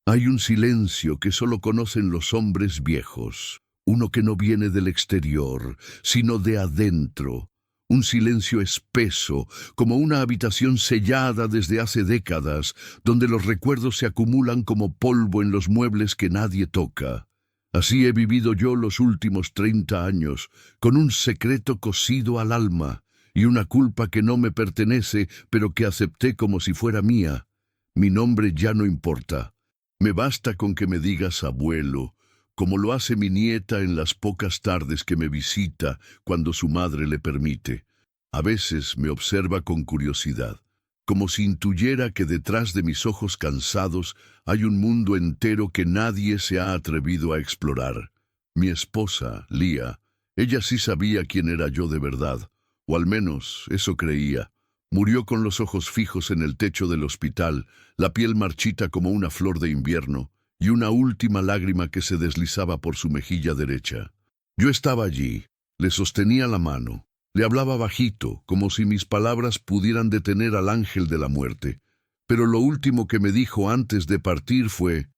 Hay un silencio que solo conocen los hombres viejos, uno que no viene del exterior, sino de adentro. Un silencio espeso, como una habitación sellada desde hace décadas, donde los recuerdos se acumulan como polvo en los muebles que nadie toca. Así he vivido yo los últimos 30 años, con un secreto cosido al alma, y una culpa que no me pertenece, pero que acepté como si fuera mía. Mi nombre ya no importa. Me basta con que me digas abuelo, como lo hace mi nieta en las pocas tardes que me visita cuando su madre le permite. A veces me observa con curiosidad, como si intuyera que detrás de mis ojos cansados hay un mundo entero que nadie se ha atrevido a explorar. Mi esposa, Lía, ella sí sabía quién era yo de verdad, o al menos eso creía. Murió con los ojos fijos en el techo del hospital, la piel marchita como una flor de invierno, y una última lágrima que se deslizaba por su mejilla derecha. Yo estaba allí, le sostenía la mano, le hablaba bajito, como si mis palabras pudieran detener al ángel de la muerte. Pero lo último que me dijo antes de partir fue: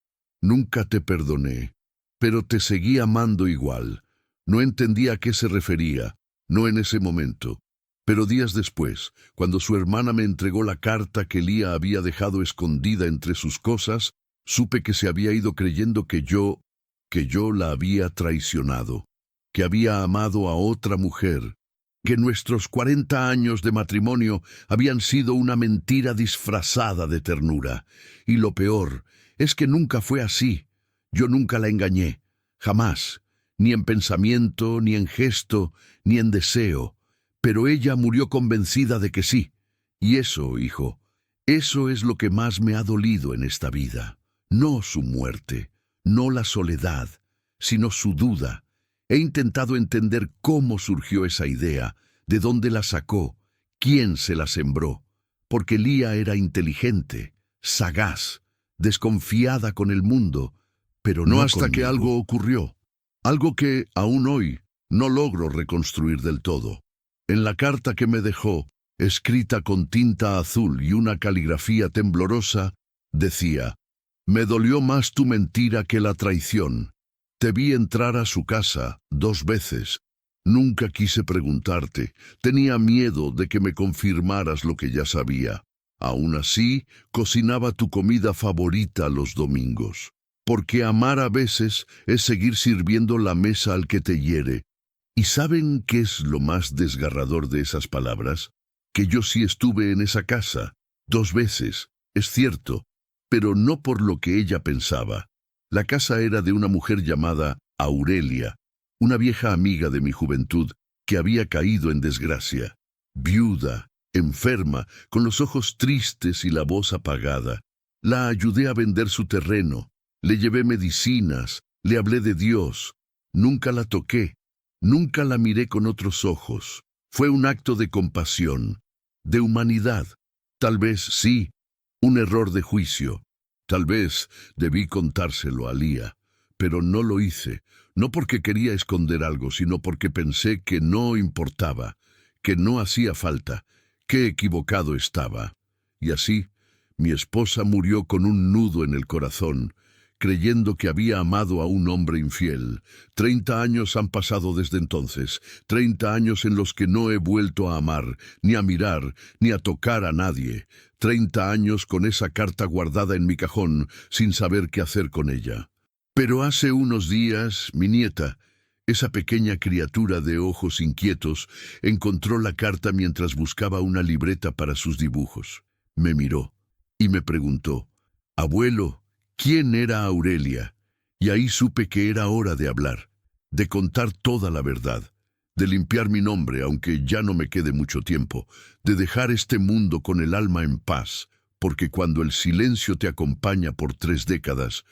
«Nunca te perdoné, pero te seguí amando igual». No entendía a qué se refería, no en ese momento. Pero días después, cuando su hermana me entregó la carta que Lía había dejado escondida entre sus cosas, supe que se había ido creyendo que yo la había traicionado, que había amado a otra mujer, que nuestros 40 años de matrimonio habían sido una mentira disfrazada de ternura. Y lo peor es que nunca fue así. Yo nunca la engañé, jamás, ni en pensamiento, ni en gesto, ni en deseo. Pero ella murió convencida de que sí. Y eso, hijo, eso es lo que más me ha dolido en esta vida. No su muerte, no la soledad, sino su duda. He intentado entender cómo surgió esa idea, de dónde la sacó, quién se la sembró. Porque Lía era inteligente, sagaz, desconfiada con el mundo, pero no hasta que algo ocurrió. Algo que, aún hoy, no logro reconstruir del todo. En la carta que me dejó, escrita con tinta azul y una caligrafía temblorosa, decía: «Me dolió más tu mentira que la traición. Te vi entrar a su casa 2 veces. Nunca quise preguntarte, tenía miedo de que me confirmaras lo que ya sabía. Aún así, cocinaba tu comida favorita los domingos. Porque amar a veces es seguir sirviendo la mesa al que te hiere». ¿Y saben qué es lo más desgarrador de esas palabras? Que yo sí estuve en esa casa, 2 veces, es cierto, pero no por lo que ella pensaba. La casa era de una mujer llamada Aurelia, una vieja amiga de mi juventud que había caído en desgracia. Viuda, enferma, con los ojos tristes y la voz apagada. La ayudé a vender su terreno, le llevé medicinas, le hablé de Dios. Nunca la toqué. Nunca la miré con otros ojos. Fue un acto de compasión, de humanidad. Tal vez sí, un error de juicio. Tal vez debí contárselo a Lía, pero no lo hice, no porque quería esconder algo, sino porque pensé que no importaba, que no hacía falta, que equivocado estaba. Y así, mi esposa murió con un nudo en el corazón, creyendo que había amado a un hombre infiel. 30 años han pasado desde entonces, 30 años en los que no he vuelto a amar, ni a mirar, ni a tocar a nadie. 30 años con esa carta guardada en mi cajón, sin saber qué hacer con ella. Pero hace unos días, mi nieta, esa pequeña criatura de ojos inquietos, encontró la carta mientras buscaba una libreta para sus dibujos. Me miró y me preguntó: «Abuelo, ¿quién era Aurelia?». Y ahí supe que era hora de hablar, de contar toda la verdad, de limpiar mi nombre, aunque ya no me quede mucho tiempo, de dejar este mundo con el alma en paz, porque cuando el silencio te acompaña por 3 décadas,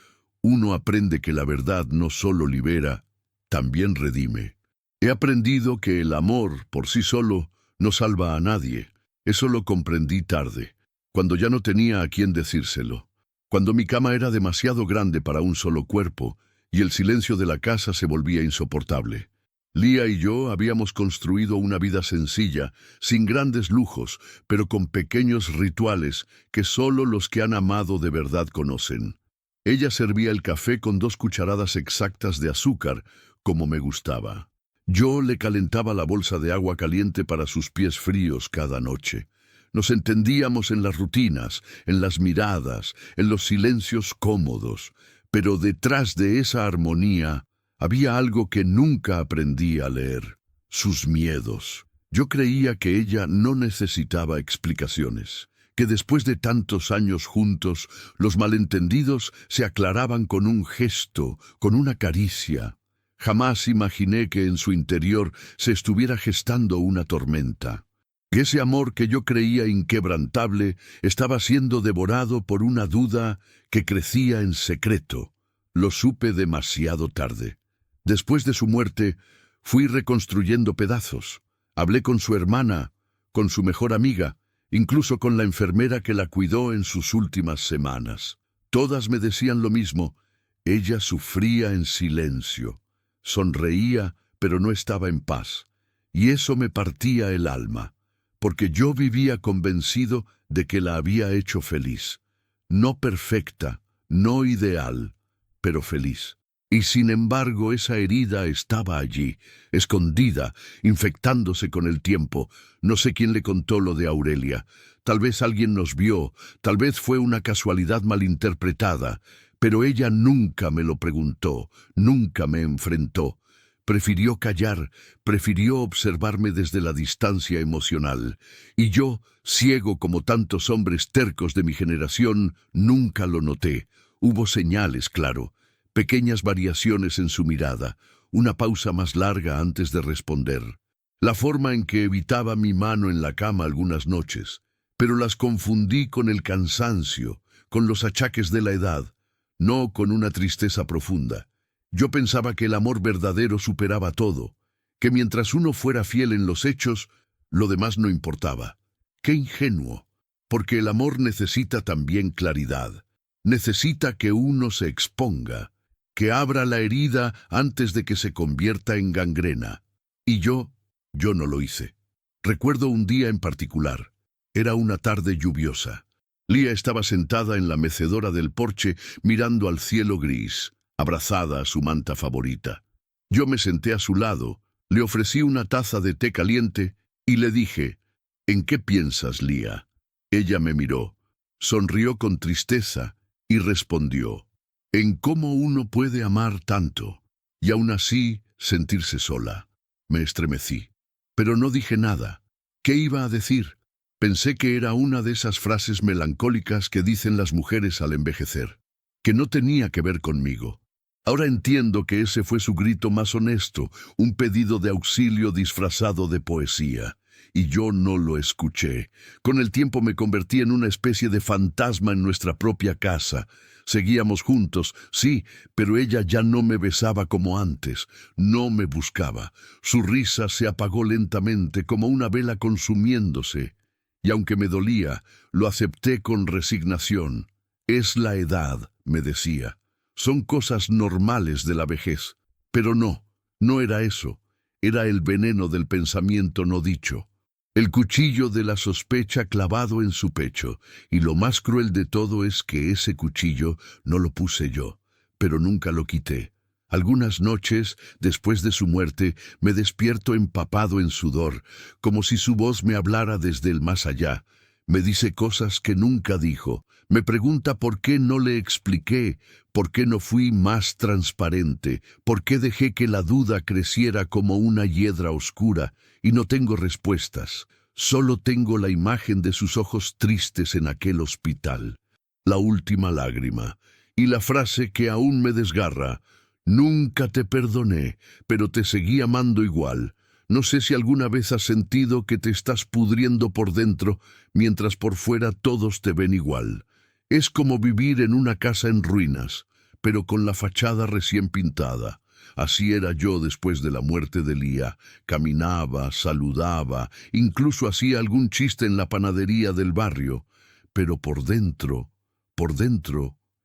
uno aprende que la verdad no solo libera, también redime. He aprendido que el amor, por sí solo, no salva a nadie. Eso lo comprendí tarde, cuando ya no tenía a quién decírselo. Cuando mi cama era demasiado grande para un solo cuerpo y el silencio de la casa se volvía insoportable. Lía y yo habíamos construido una vida sencilla, sin grandes lujos, pero con pequeños rituales que solo los que han amado de verdad conocen. Ella servía el café con 2 cucharadas exactas de azúcar, como me gustaba. Yo le calentaba la bolsa de agua caliente para sus pies fríos cada noche. Nos entendíamos en las rutinas, en las miradas, en los silencios cómodos, pero detrás de esa armonía había algo que nunca aprendí a leer: sus miedos. Yo creía que ella no necesitaba explicaciones, que después de tantos años juntos, los malentendidos se aclaraban con un gesto, con una caricia. Jamás imaginé que en su interior se estuviera gestando una tormenta, que ese amor que yo creía inquebrantable estaba siendo devorado por una duda que crecía en secreto. Lo supe demasiado tarde. Después de su muerte, fui reconstruyendo pedazos. Hablé con su hermana, con su mejor amiga, incluso con la enfermera que la cuidó en sus últimas semanas. Todas me decían lo mismo: ella sufría en silencio, sonreía, pero no estaba en paz. Y eso me partía el alma, porque yo vivía convencido de que la había hecho feliz. No perfecta, no ideal, pero feliz. Y sin embargo esa herida estaba allí, escondida, infectándose con el tiempo. No sé quién le contó lo de Aurelia. Tal vez alguien nos vio, tal vez fue una casualidad malinterpretada, pero ella nunca me lo preguntó, nunca me enfrentó. Prefirió callar, prefirió observarme desde la distancia emocional. Y yo, ciego como tantos hombres tercos de mi generación, nunca lo noté. Hubo señales, claro, pequeñas variaciones en su mirada, una pausa más larga antes de responder, la forma en que evitaba mi mano en la cama algunas noches, pero las confundí con el cansancio, con los achaques de la edad, no con una tristeza profunda. Yo pensaba que el amor verdadero superaba todo, que mientras uno fuera fiel en los hechos, lo demás no importaba. ¡Qué ingenuo! Porque el amor necesita también claridad. Necesita que uno se exponga, que abra la herida antes de que se convierta en gangrena. Y yo no lo hice. Recuerdo un día en particular. Era una tarde lluviosa. Lía estaba sentada en la mecedora del porche mirando al cielo gris, abrazada a su manta favorita. Yo me senté a su lado, le ofrecí una taza de té caliente y le dije: ¿En qué piensas, Lía? Ella me miró, sonrió con tristeza y respondió: en cómo uno puede amar tanto y aún así sentirse sola. Me estremecí, pero no dije nada. ¿Qué iba a decir? Pensé que era una de esas frases melancólicas que dicen las mujeres al envejecer, que no tenía que ver conmigo. Ahora entiendo que ese fue su grito más honesto, un pedido de auxilio disfrazado de poesía. Y yo no lo escuché. Con el tiempo me convertí en una especie de fantasma en nuestra propia casa. Seguíamos juntos, sí, pero ella ya no me besaba como antes, no me buscaba. Su risa se apagó lentamente como una vela consumiéndose. Y aunque me dolía, lo acepté con resignación. Es la edad, me decía. Son cosas normales de la vejez. Pero no era eso. Era el veneno del pensamiento no dicho. El cuchillo de la sospecha clavado en su pecho, y lo más cruel de todo es que ese cuchillo no lo puse yo, pero nunca lo quité. Algunas noches, después de su muerte, me despierto empapado en sudor, como si su voz me hablara desde el más allá. Me dice cosas que nunca dijo, me pregunta por qué no le expliqué, por qué no fui más transparente, por qué dejé que la duda creciera como una hiedra oscura, y no tengo respuestas. Solo tengo la imagen de sus ojos tristes en aquel hospital, la última lágrima, y la frase que aún me desgarra: nunca te perdoné, pero te seguí amando igual. No sé si alguna vez has sentido que te estás pudriendo por dentro, mientras por fuera todos te ven igual. Es como vivir en una casa en ruinas, pero con la fachada recién pintada. Así era yo después de la muerte de Lía. Caminaba, saludaba, incluso hacía algún chiste en la panadería del barrio. Pero por dentro,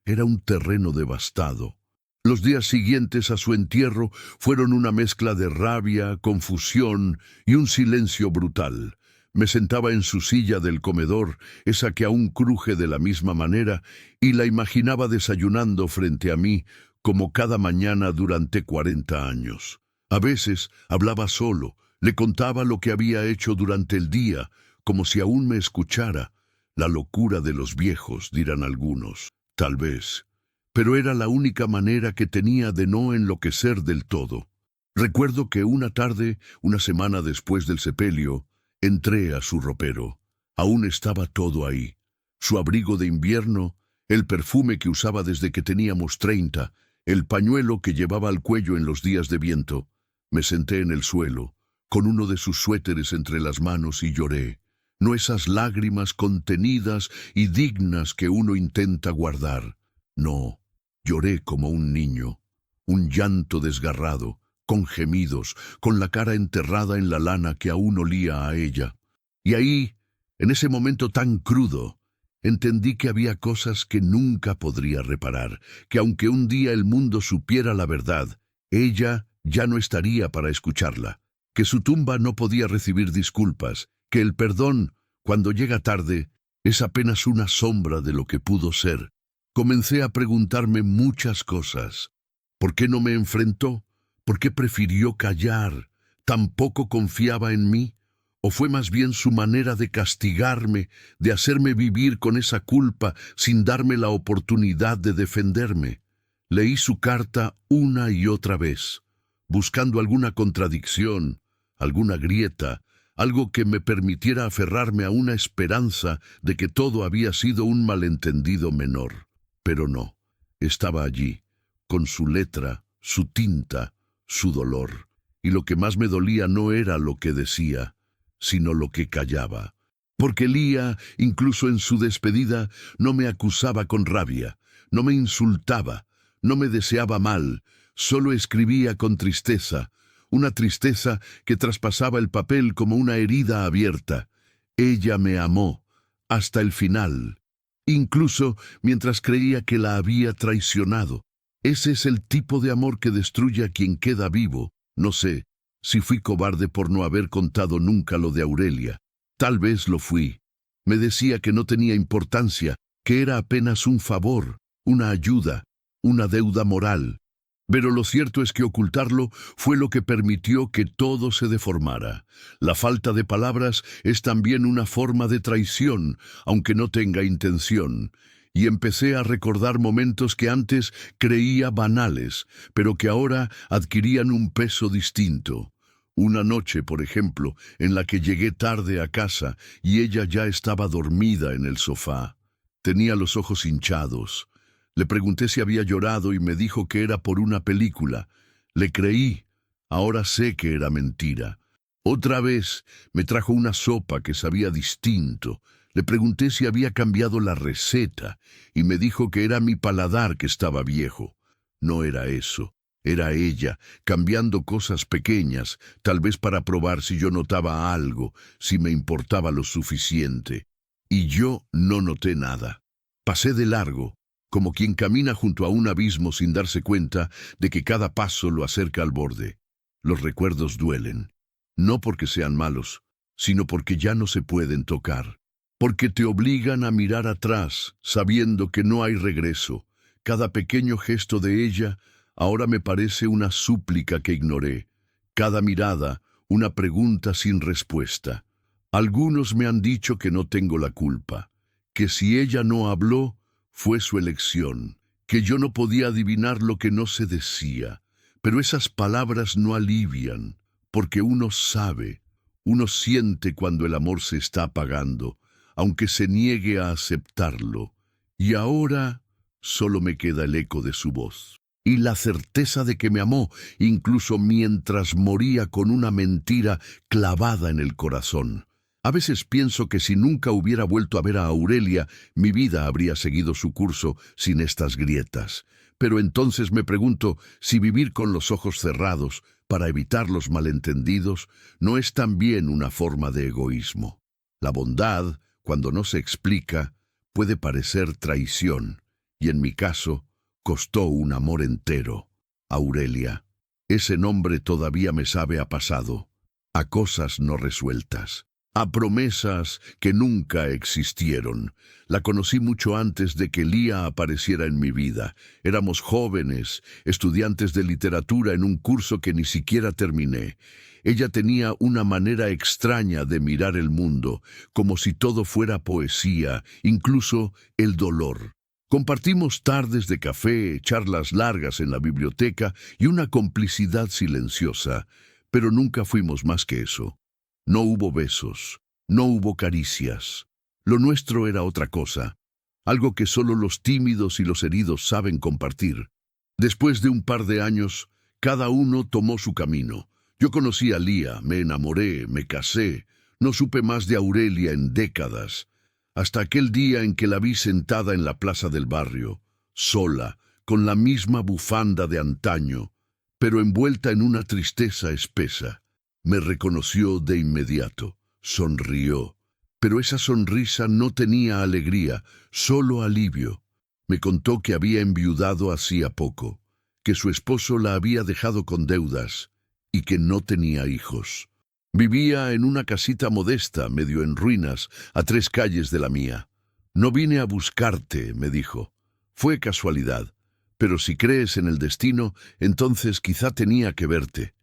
era un terreno devastado. Los días siguientes a su entierro fueron una mezcla de rabia, confusión y un silencio brutal. Me sentaba en su silla del comedor, esa que aún cruje de la misma manera, y la imaginaba desayunando frente a mí, como cada mañana durante 40 años. A veces hablaba solo, le contaba lo que había hecho durante el día, como si aún me escuchara. La locura de los viejos, dirán algunos, tal vez. Pero era la única manera que tenía de no enloquecer del todo. Recuerdo que una tarde, una semana después del sepelio, entré a su ropero. Aún estaba todo ahí. Su abrigo de invierno, el perfume que usaba desde que teníamos 30, el pañuelo que llevaba al cuello en los días de viento. Me senté en el suelo, con uno de sus suéteres entre las manos y lloré. No esas lágrimas contenidas y dignas que uno intenta guardar. No, lloré como un niño, un llanto desgarrado, con gemidos, con la cara enterrada en la lana que aún olía a ella. Y ahí, en ese momento tan crudo, entendí que había cosas que nunca podría reparar, que aunque un día el mundo supiera la verdad, ella ya no estaría para escucharla, que su tumba no podía recibir disculpas, que el perdón, cuando llega tarde, es apenas una sombra de lo que pudo ser. Comencé a preguntarme muchas cosas. ¿Por qué no me enfrentó? ¿Por qué prefirió callar? ¿Tampoco confiaba en mí? ¿O fue más bien su manera de castigarme, de hacerme vivir con esa culpa sin darme la oportunidad de defenderme? Leí su carta una y otra vez, buscando alguna contradicción, alguna grieta, algo que me permitiera aferrarme a una esperanza de que todo había sido un malentendido menor. Pero no, estaba allí, con su letra, su tinta, su dolor. Y lo que más me dolía no era lo que decía, sino lo que callaba. Porque Lía, incluso en su despedida, no me acusaba con rabia, no me insultaba, no me deseaba mal, solo escribía con tristeza, una tristeza que traspasaba el papel como una herida abierta. Ella me amó, hasta el final, incluso mientras creía que la había traicionado. Ese es el tipo de amor que destruye a quien queda vivo. No sé si fui cobarde por no haber contado nunca lo de Aurelia. Tal vez lo fui. Me decía que no tenía importancia, que era apenas un favor, una ayuda, una deuda moral. Pero lo cierto es que ocultarlo fue lo que permitió que todo se deformara. La falta de palabras es también una forma de traición, aunque no tenga intención. Y empecé a recordar momentos que antes creía banales, pero que ahora adquirían un peso distinto. Una noche, por ejemplo, en la que llegué tarde a casa y ella ya estaba dormida en el sofá. Tenía los ojos hinchados. Le pregunté si había llorado y me dijo que era por una película. Le creí. Ahora sé que era mentira. Otra vez me trajo una sopa que sabía distinto. Le pregunté si había cambiado la receta y me dijo que era mi paladar que estaba viejo. No era eso. Era ella, cambiando cosas pequeñas, tal vez para probar si yo notaba algo, si me importaba lo suficiente. Y yo no noté nada. Pasé de largo, como quien camina junto a un abismo sin darse cuenta de que cada paso lo acerca al borde. Los recuerdos duelen, no porque sean malos, sino porque ya no se pueden tocar, porque te obligan a mirar atrás, sabiendo que no hay regreso. Cada pequeño gesto de ella ahora me parece una súplica que ignoré, cada mirada una pregunta sin respuesta. Algunos me han dicho que no tengo la culpa, que si ella no habló, fue su elección, que yo no podía adivinar lo que no se decía, pero esas palabras no alivian, porque uno sabe, uno siente cuando el amor se está apagando, aunque se niegue a aceptarlo, y ahora solo me queda el eco de su voz, y la certeza de que me amó, incluso mientras moría con una mentira clavada en el corazón. A veces pienso que si nunca hubiera vuelto a ver a Aurelia, mi vida habría seguido su curso sin estas grietas. Pero entonces me pregunto si vivir con los ojos cerrados para evitar los malentendidos no es también una forma de egoísmo. La bondad, cuando no se explica, puede parecer traición, y en mi caso, costó un amor entero. Aurelia, ese nombre todavía me sabe a pasado, a cosas no resueltas. a promesas que nunca existieron. La conocí mucho antes de que Lía apareciera en mi vida. Éramos jóvenes, estudiantes de literatura en un curso que ni siquiera terminé. Ella tenía una manera extraña de mirar el mundo, como si todo fuera poesía, incluso el dolor. Compartimos tardes de café, charlas largas en la biblioteca y una complicidad silenciosa, pero nunca fuimos más que eso. No hubo besos, no hubo caricias. Lo nuestro era otra cosa, algo que solo los tímidos y los heridos saben compartir. Después de un par de años, cada uno tomó su camino. Yo conocí a Lía, me enamoré, me casé. No supe más de Aurelia en décadas, hasta aquel día en que la vi sentada en la plaza del barrio, sola, con la misma bufanda de antaño, pero envuelta en una tristeza espesa. Me reconoció de inmediato, sonrió, pero esa sonrisa no tenía alegría, solo alivio. Me contó que había enviudado hacía poco, que su esposo la había dejado con deudas y que no tenía hijos. Vivía en una casita modesta, medio en ruinas, a 3 calles de la mía. No vine a buscarte, me dijo. Fue casualidad, pero si crees en el destino, entonces quizá tenía que verte.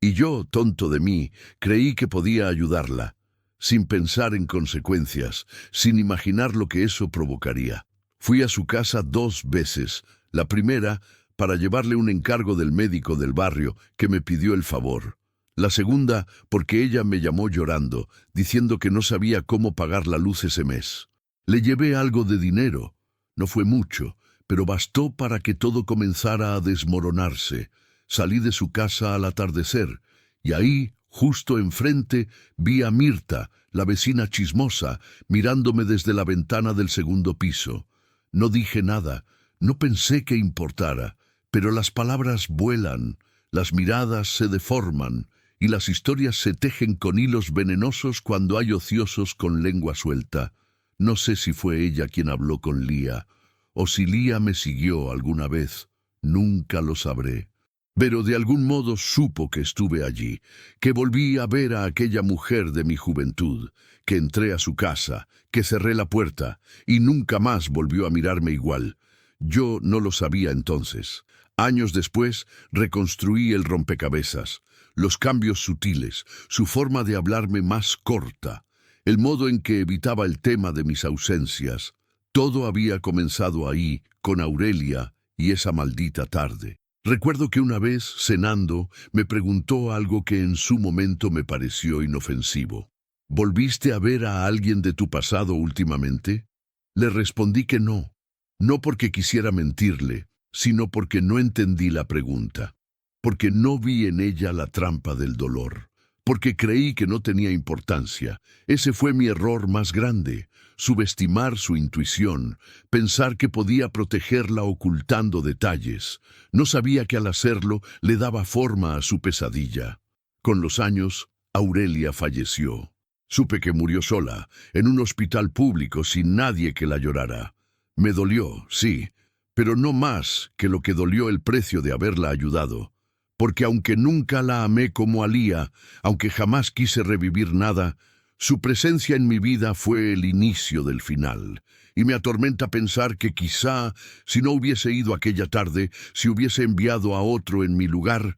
Y yo, tonto de mí, creí que podía ayudarla, sin pensar en consecuencias, sin imaginar lo que eso provocaría. Fui a su casa 2 veces, la primera para llevarle un encargo del médico del barrio que me pidió el favor. La segunda porque ella me llamó llorando, diciendo que no sabía cómo pagar la luz ese mes. Le llevé algo de dinero. No fue mucho, pero bastó para que todo comenzara a desmoronarse. Salí de su casa al atardecer, y ahí, justo enfrente, vi a Mirta, la vecina chismosa, mirándome desde la ventana del 2.º piso. No dije nada, no pensé que importara, pero las palabras vuelan, las miradas se deforman, y las historias se tejen con hilos venenosos cuando hay ociosos con lengua suelta. No sé si fue ella quien habló con Lía, o si Lía me siguió alguna vez. Nunca lo sabré. Pero de algún modo supo que estuve allí, que volví a ver a aquella mujer de mi juventud, que entré a su casa, que cerré la puerta, y nunca más volvió a mirarme igual. Yo no lo sabía entonces. Años después, reconstruí el rompecabezas, los cambios sutiles, su forma de hablarme más corta, el modo en que evitaba el tema de mis ausencias. Todo había comenzado ahí, con Aurelia y esa maldita tarde. Recuerdo que una vez, cenando, me preguntó algo que en su momento me pareció inofensivo. ¿Volviste a ver a alguien de tu pasado últimamente? Le respondí que no, no porque quisiera mentirle, sino porque no entendí la pregunta, porque no vi en ella la trampa del dolor, porque creí que no tenía importancia. Ese fue mi error más grande, subestimar su intuición, pensar que podía protegerla ocultando detalles. No sabía que al hacerlo le daba forma a su pesadilla. Con los años, Aurelia falleció. Supe que murió sola, en un hospital público sin nadie que la llorara. Me dolió, sí, pero no más que lo que dolió el precio de haberla ayudado. Porque aunque nunca la amé como a Lía, aunque jamás quise revivir nada, su presencia en mi vida fue el inicio del final, y me atormenta pensar que quizá, si no hubiese ido aquella tarde, si hubiese enviado a otro en mi lugar,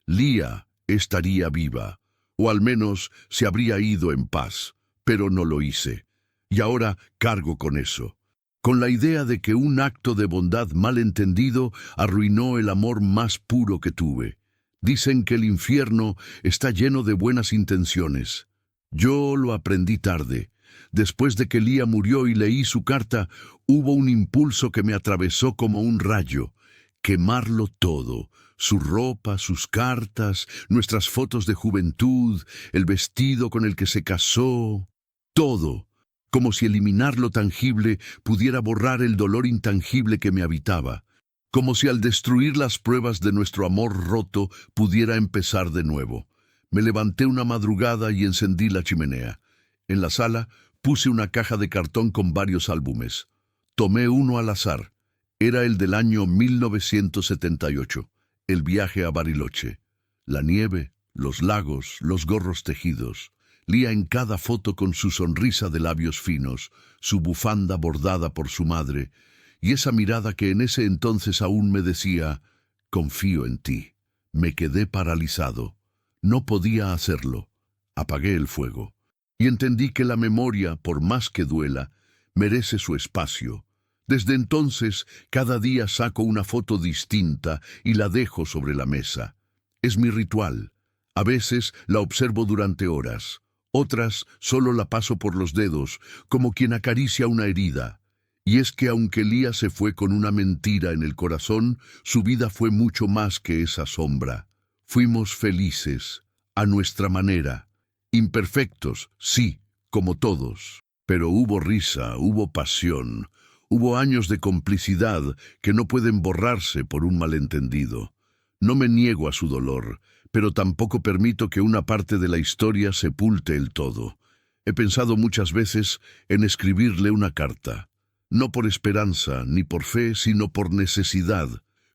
Lía estaría viva, o al menos se habría ido en paz, pero no lo hice. Y ahora cargo con eso, con la idea de que un acto de bondad mal entendido arruinó el amor más puro que tuve. Dicen que el infierno está lleno de buenas intenciones. Yo lo aprendí tarde. Después de que Lía murió y leí su carta, hubo un impulso que me atravesó como un rayo. Quemarlo todo, su ropa, sus cartas, nuestras fotos de juventud, el vestido con el que se casó, todo, como si eliminar lo tangible pudiera borrar el dolor intangible que me habitaba, como si al destruir las pruebas de nuestro amor roto pudiera empezar de nuevo. Me levanté una madrugada y encendí la chimenea. En la sala puse una caja de cartón con varios álbumes. Tomé uno al azar. Era el del año 1978, el viaje a Bariloche. La nieve, los lagos, los gorros tejidos. Lía en cada foto con su sonrisa de labios finos, su bufanda bordada por su madre, y esa mirada que en ese entonces aún me decía, confío en ti. Me quedé paralizado. No podía hacerlo. Apagué el fuego. Y entendí que la memoria, por más que duela, merece su espacio. Desde entonces, cada día saco una foto distinta y la dejo sobre la mesa. Es mi ritual. A veces la observo durante horas. Otras solo la paso por los dedos, como quien acaricia una herida. Y es que aunque Lía se fue con una mentira en el corazón, su vida fue mucho más que esa sombra. Fuimos felices, a nuestra manera. Imperfectos, sí, como todos. Pero hubo risa, hubo pasión, hubo años de complicidad que no pueden borrarse por un malentendido. No me niego a su dolor, pero tampoco permito que una parte de la historia sepulte el todo. He pensado muchas veces en escribirle una carta. No por esperanza ni por fe, sino por necesidad,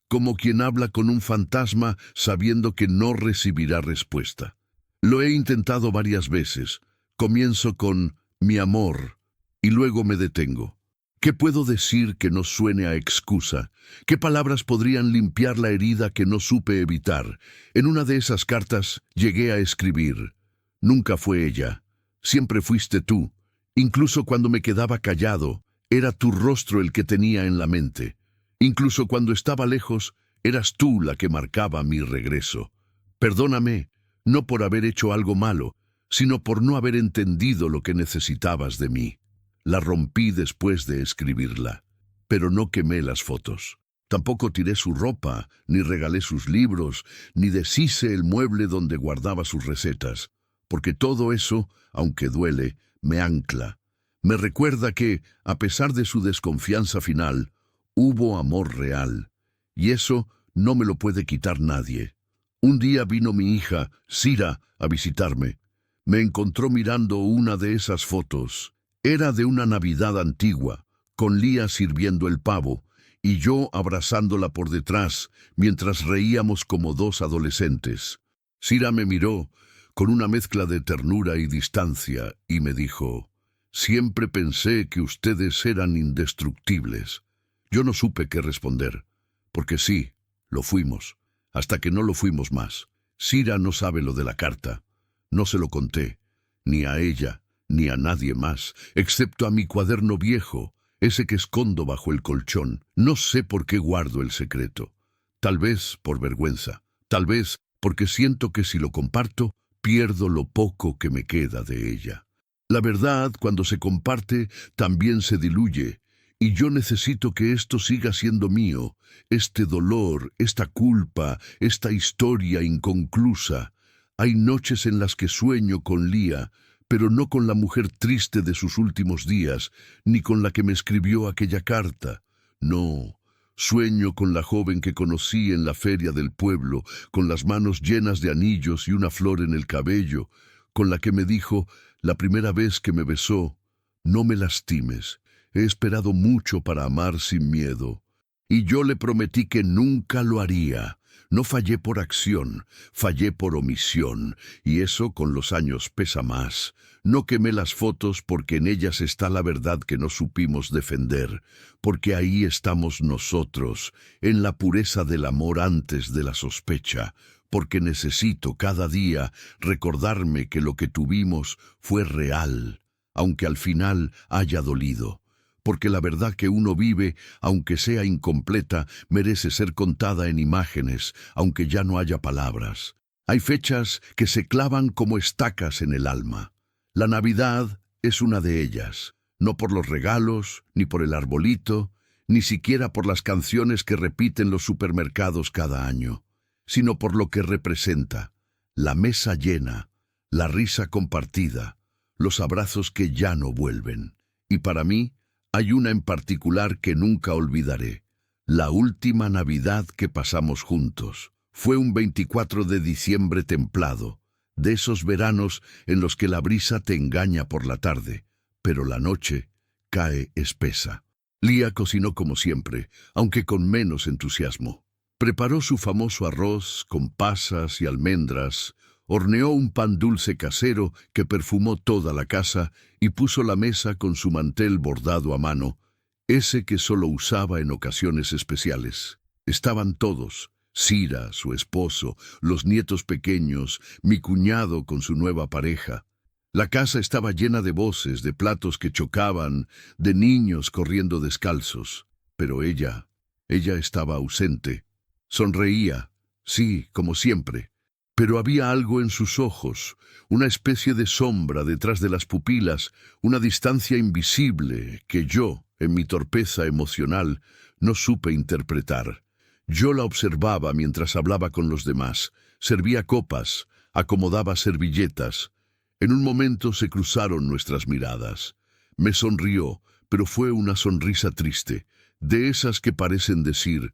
como quien habla con un fantasma sabiendo que no recibirá respuesta. Lo he intentado varias veces. Comienzo con mi amor y luego me detengo. ¿Qué puedo decir que no suene a excusa? ¿Qué palabras podrían limpiar la herida que no supe evitar? En una de esas cartas llegué a escribir: nunca fue ella, siempre fuiste tú. Incluso cuando me quedaba callado, era tu rostro el que tenía en la mente. Incluso cuando estaba lejos, eras tú la que marcaba mi regreso. Perdóname, no por haber hecho algo malo, sino por no haber entendido lo que necesitabas de mí. La rompí después de escribirla, pero no quemé las fotos. Tampoco tiré su ropa, ni regalé sus libros, ni deshice el mueble donde guardaba sus recetas, porque todo eso, aunque duele, me ancla. Me recuerda que, a pesar de su desconfianza final, hubo amor real, y eso no me lo puede quitar nadie. Un día vino mi hija, Sira, a visitarme. Me encontró mirando una de esas fotos. Era de una Navidad antigua, con Lía sirviendo el pavo, y yo abrazándola por detrás, mientras reíamos como dos adolescentes. Sira me miró, con una mezcla de ternura y distancia, y me dijo: siempre pensé que ustedes eran indestructibles. Yo no supe qué responder, porque sí, lo fuimos, hasta que no lo fuimos más. Sira no sabe lo de la carta. No se lo conté, ni a ella, ni a nadie más, excepto a mi cuaderno viejo, ese que escondo bajo el colchón. No sé por qué guardo el secreto. Tal vez por vergüenza, tal vez porque siento que si lo comparto, pierdo lo poco que me queda de ella. La verdad, cuando se comparte, también se diluye, y yo necesito que esto siga siendo mío, este dolor, esta culpa, esta historia inconclusa. Hay noches en las que sueño con Lía, pero no con la mujer triste de sus últimos días, ni con la que me escribió aquella carta. No, sueño con la joven que conocí en la feria del pueblo, con las manos llenas de anillos y una flor en el cabello, con la que me dijo, la primera vez que me besó: no me lastimes, he esperado mucho para amar sin miedo. Y yo le prometí que nunca lo haría. No fallé por acción, fallé por omisión, y eso con los años pesa más. No quemé las fotos porque en ellas está la verdad que no supimos defender, porque ahí estamos nosotros, en la pureza del amor antes de la sospecha, porque necesito cada día recordarme que lo que tuvimos fue real, aunque al final haya dolido. Porque la verdad que uno vive, aunque sea incompleta, merece ser contada en imágenes, aunque ya no haya palabras. Hay fechas que se clavan como estacas en el alma. La Navidad es una de ellas, no por los regalos, ni por el arbolito, ni siquiera por las canciones que repiten los supermercados cada año, sino por lo que representa: la mesa llena, la risa compartida, los abrazos que ya no vuelven. Y para mí, hay una en particular que nunca olvidaré. La última Navidad que pasamos juntos. Fue un 24 de diciembre templado, de esos veranos en los que la brisa te engaña por la tarde, pero la noche cae espesa. Lía cocinó como siempre, aunque con menos entusiasmo. Preparó su famoso arroz con pasas y almendras, Horneó un pan dulce casero que perfumó toda la casa y puso la mesa con su mantel bordado a mano, ese que solo usaba en ocasiones especiales. Estaban todos: Cira, su esposo, los nietos pequeños, mi cuñado con su nueva pareja. La casa estaba llena de voces, de platos que chocaban, de niños corriendo descalzos. Pero ella estaba ausente. Sonreía, sí, como siempre. Pero había algo en sus ojos, una especie de sombra detrás de las pupilas, una distancia invisible que yo, en mi torpeza emocional, no supe interpretar. Yo la observaba mientras hablaba con los demás, servía copas, acomodaba servilletas. En un momento se cruzaron nuestras miradas. Me sonrió, pero fue una sonrisa triste, de esas que parecen decir: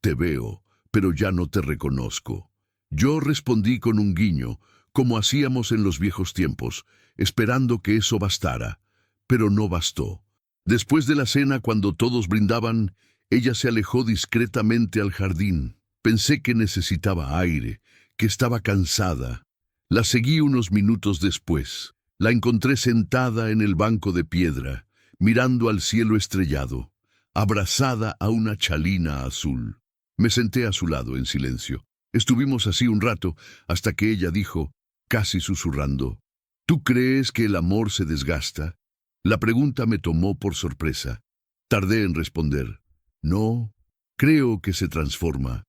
te veo, pero ya no te reconozco. Yo respondí con un guiño, como hacíamos en los viejos tiempos, esperando que eso bastara. Pero no bastó. Después de la cena, cuando todos brindaban, ella se alejó discretamente al jardín. Pensé que necesitaba aire, que estaba cansada. La seguí unos minutos después. La encontré sentada en el banco de piedra, mirando al cielo estrellado, abrazada a una chalina azul. Me senté a su lado en silencio. Estuvimos así un rato, hasta que ella dijo, casi susurrando: ¿tú crees que el amor se desgasta? La pregunta me tomó por sorpresa. Tardé en responder. No, creo que se transforma.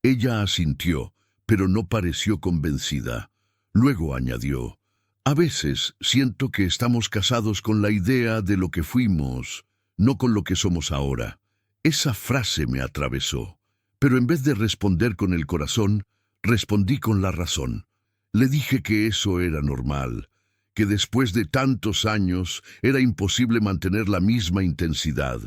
Ella asintió, pero no pareció convencida. Luego añadió: a veces siento que estamos casados con la idea de lo que fuimos, no con lo que somos ahora. Esa frase me atravesó. Pero en vez de responder con el corazón, respondí con la razón. Le dije que eso era normal, que después de tantos años era imposible mantener la misma intensidad,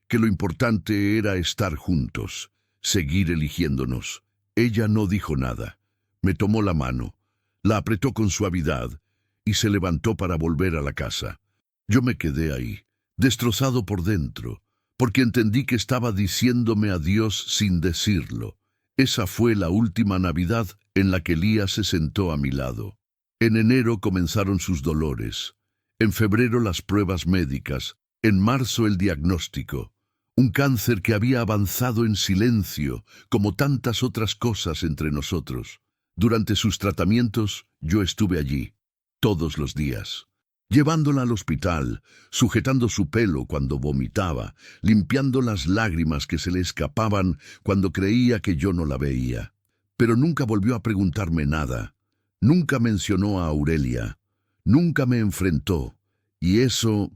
que lo importante era estar juntos, seguir eligiéndonos. Ella no dijo nada. Me tomó la mano, la apretó con suavidad y se levantó para volver a la casa. Yo me quedé ahí, destrozado por dentro, porque entendí que estaba diciéndome adiós sin decirlo. Esa fue la última Navidad en la que Lía se sentó a mi lado. En enero comenzaron sus dolores, en febrero las pruebas médicas, en marzo el diagnóstico. Un cáncer que había avanzado en silencio, como tantas otras cosas entre nosotros. Durante sus tratamientos, yo estuve allí, todos los días, llevándola al hospital, sujetando su pelo cuando vomitaba, limpiando las lágrimas que se le escapaban cuando creía que yo no la veía. Pero nunca volvió a preguntarme nada, nunca mencionó a Aurelia, nunca me enfrentó, y eso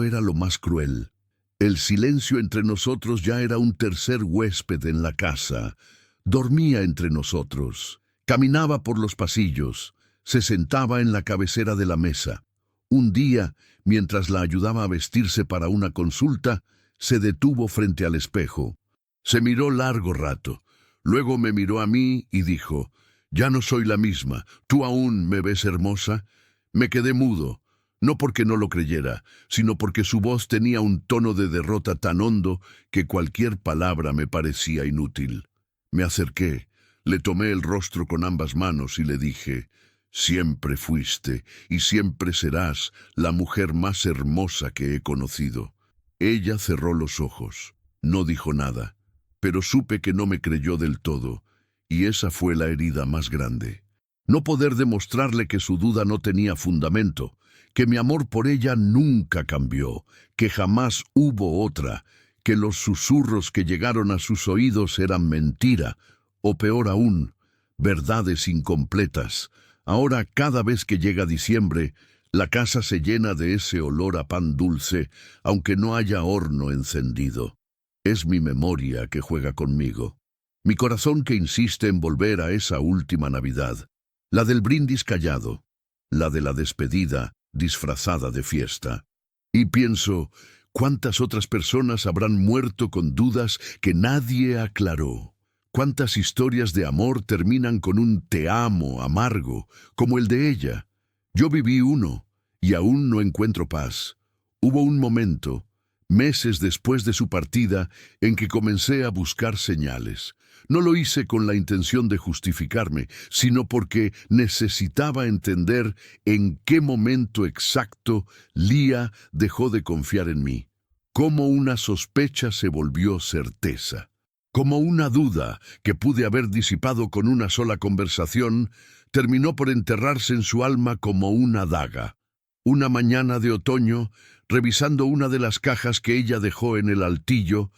era lo más cruel. El silencio entre nosotros ya era un tercer huésped en la casa. Dormía entre nosotros, caminaba por los pasillos, se sentaba en la cabecera de la mesa. Un día, mientras la ayudaba a vestirse para una consulta, se detuvo frente al espejo. Se miró largo rato. Luego me miró a mí y dijo: «Ya no soy la misma. ¿Tú aún me ves hermosa?» Me quedé mudo, no porque no lo creyera, sino porque su voz tenía un tono de derrota tan hondo que cualquier palabra me parecía inútil. Me acerqué, le tomé el rostro con ambas manos y le dije: «Siempre fuiste y siempre serás la mujer más hermosa que he conocido». Ella cerró los ojos, no dijo nada, pero supe que no me creyó del todo, y esa fue la herida más grande. No poder demostrarle que su duda no tenía fundamento, que mi amor por ella nunca cambió, que jamás hubo otra, que los susurros que llegaron a sus oídos eran mentira, o peor aún, verdades incompletas. Ahora, cada vez que llega diciembre, la casa se llena de ese olor a pan dulce, aunque no haya horno encendido. Es mi memoria que juega conmigo, mi corazón que insiste en volver a esa última Navidad, la del brindis callado, la de la despedida disfrazada de fiesta. Y pienso, ¿cuántas otras personas habrán muerto con dudas que nadie aclaró? ¿Cuántas historias de amor terminan con un te amo amargo, como el de ella? Yo viví uno, y aún no encuentro paz. Hubo un momento, meses después de su partida, en que comencé a buscar señales. No lo hice con la intención de justificarme, sino porque necesitaba entender en qué momento exacto Lía dejó de confiar en mí. Cómo una sospecha se volvió certeza. Como una duda que pude haber disipado con una sola conversación, terminó por enterrarse en su alma como una daga. Una mañana de otoño, revisando una de las cajas que ella dejó en el altillo,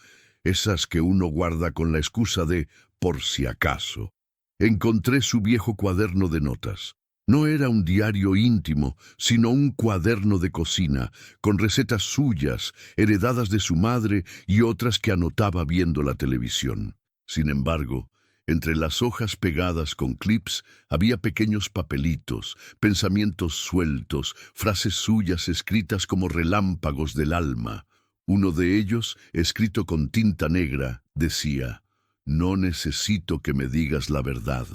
esas que uno guarda con la excusa de por si acaso, encontré su viejo cuaderno de notas. No era un diario íntimo, sino un cuaderno de cocina, con recetas suyas, heredadas de su madre y otras que anotaba viendo la televisión. Sin embargo, entre las hojas pegadas con clips había pequeños papelitos, pensamientos sueltos, frases suyas escritas como relámpagos del alma. Uno de ellos, escrito con tinta negra, decía: «No necesito que me digas la verdad.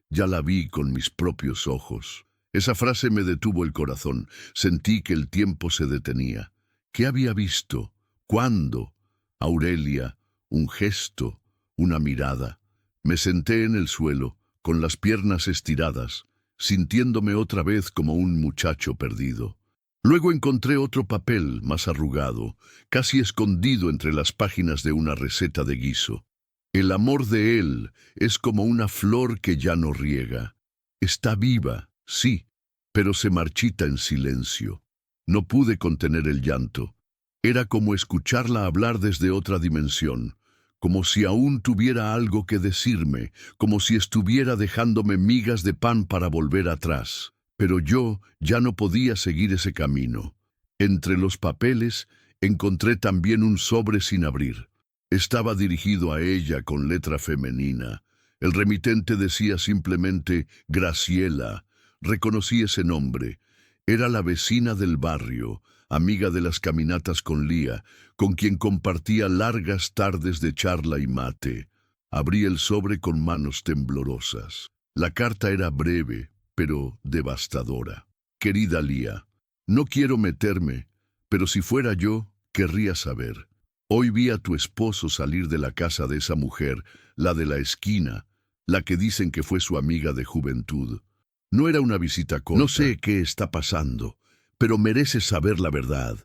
Ya la vi con mis propios ojos». Esa frase me detuvo el corazón. Sentí que el tiempo se detenía. ¿Qué había visto? ¿Cuándo? Aurelia, un gesto, una mirada. Me senté en el suelo, con las piernas estiradas, sintiéndome otra vez como un muchacho perdido. Luego encontré otro papel más arrugado, casi escondido entre las páginas de una receta de guiso. El amor de él es como una flor que ya no riega. Está viva, sí, pero se marchita en silencio. No pude contener el llanto. Era como escucharla hablar desde otra dimensión, como si aún tuviera algo que decirme, como si estuviera dejándome migas de pan para volver atrás. Pero yo ya no podía seguir ese camino. Entre los papeles encontré también un sobre sin abrir. Estaba dirigido a ella con letra femenina. El remitente decía simplemente Graciela. Reconocí ese nombre. Era la vecina del barrio, amiga de las caminatas con Lía, con quien compartía largas tardes de charla y mate. Abrí el sobre con manos temblorosas. La carta era breve, pero devastadora. Querida Lía, no quiero meterme, pero si fuera yo, querría saber. Hoy vi a tu esposo salir de la casa de esa mujer, la de la esquina, la que dicen que fue su amiga de juventud. No era una visita corta. No sé qué está pasando, pero mereces saber la verdad.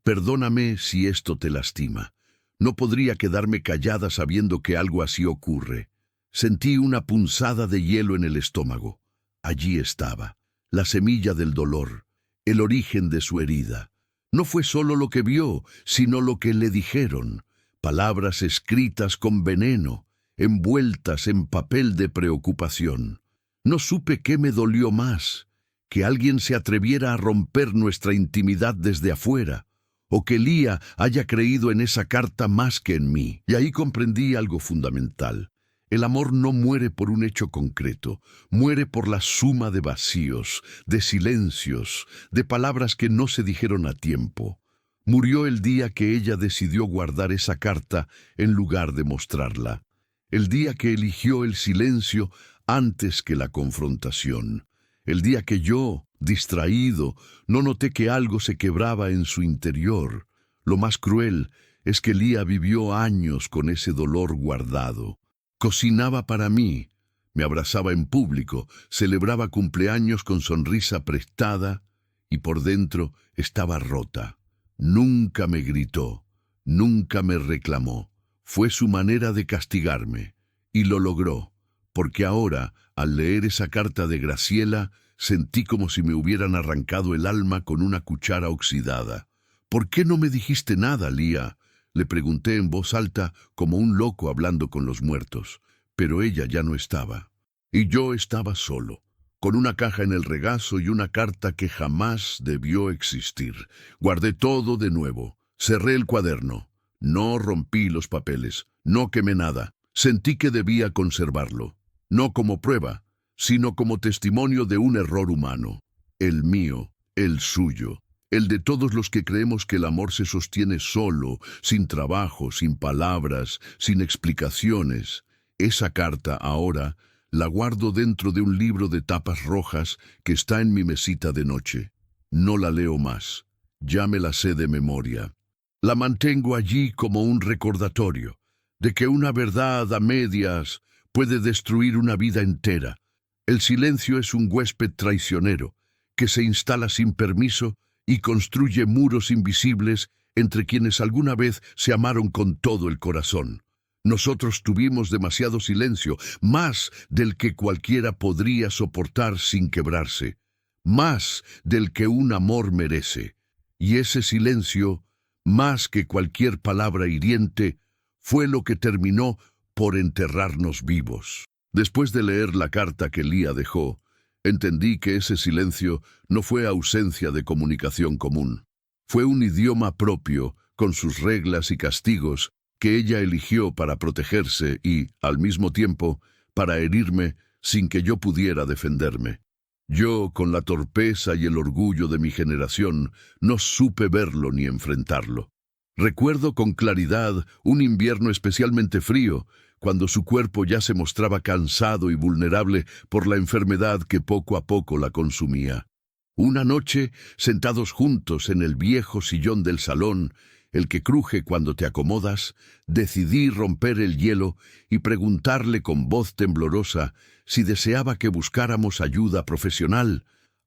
Perdóname si esto te lastima. No podría quedarme callada sabiendo que algo así ocurre. Sentí una punzada de hielo en el estómago. Allí estaba, la semilla del dolor, el origen de su herida. No fue solo lo que vio, sino lo que le dijeron. Palabras escritas con veneno, envueltas en papel de preocupación. No supe qué me dolió más, que alguien se atreviera a romper nuestra intimidad desde afuera, o que Lía haya creído en esa carta más que en mí. Y ahí comprendí algo fundamental. El amor no muere por un hecho concreto, muere por la suma de vacíos, de silencios, de palabras que no se dijeron a tiempo. Murió el día que ella decidió guardar esa carta en lugar de mostrarla. El día que eligió el silencio antes que la confrontación. El día que yo, distraído, no noté que algo se quebraba en su interior. Lo más cruel es que Lía vivió años con ese dolor guardado. Cocinaba para mí, me abrazaba en público, celebraba cumpleaños con sonrisa prestada y por dentro estaba rota. Nunca me gritó, nunca me reclamó. Fue su manera de castigarme y lo logró, porque ahora, al leer esa carta de Graciela, sentí como si me hubieran arrancado el alma con una cuchara oxidada. «¿Por qué no me dijiste nada, Lía?», le pregunté en voz alta, como un loco hablando con los muertos. Pero ella ya no estaba. Y yo estaba solo, con una caja en el regazo y una carta que jamás debió existir. Guardé todo de nuevo. Cerré el cuaderno. No rompí los papeles. No quemé nada. Sentí que debía conservarlo. No como prueba, sino como testimonio de un error humano. El mío, el suyo. El de todos los que creemos que el amor se sostiene solo, sin trabajo, sin palabras, sin explicaciones. Esa carta, ahora, la guardo dentro de un libro de tapas rojas que está en mi mesita de noche. No la leo más. Ya me la sé de memoria. La mantengo allí como un recordatorio de que una verdad a medias puede destruir una vida entera. El silencio es un huésped traicionero que se instala sin permiso y construye muros invisibles entre quienes alguna vez se amaron con todo el corazón. Nosotros tuvimos demasiado silencio, más del que cualquiera podría soportar sin quebrarse, más del que un amor merece. Y ese silencio, más que cualquier palabra hiriente, fue lo que terminó por enterrarnos vivos. Después de leer la carta que Lía dejó, entendí que ese silencio no fue ausencia de comunicación común. Fue un idioma propio, con sus reglas y castigos, que ella eligió para protegerse y, al mismo tiempo, para herirme sin que yo pudiera defenderme. Yo, con la torpeza y el orgullo de mi generación, no supe verlo ni enfrentarlo. Recuerdo con claridad un invierno especialmente frío, cuando su cuerpo ya se mostraba cansado y vulnerable por la enfermedad que poco a poco la consumía. Una noche, sentados juntos en el viejo sillón del salón, el que cruje cuando te acomodas, decidí romper el hielo y preguntarle con voz temblorosa si deseaba que buscáramos ayuda profesional,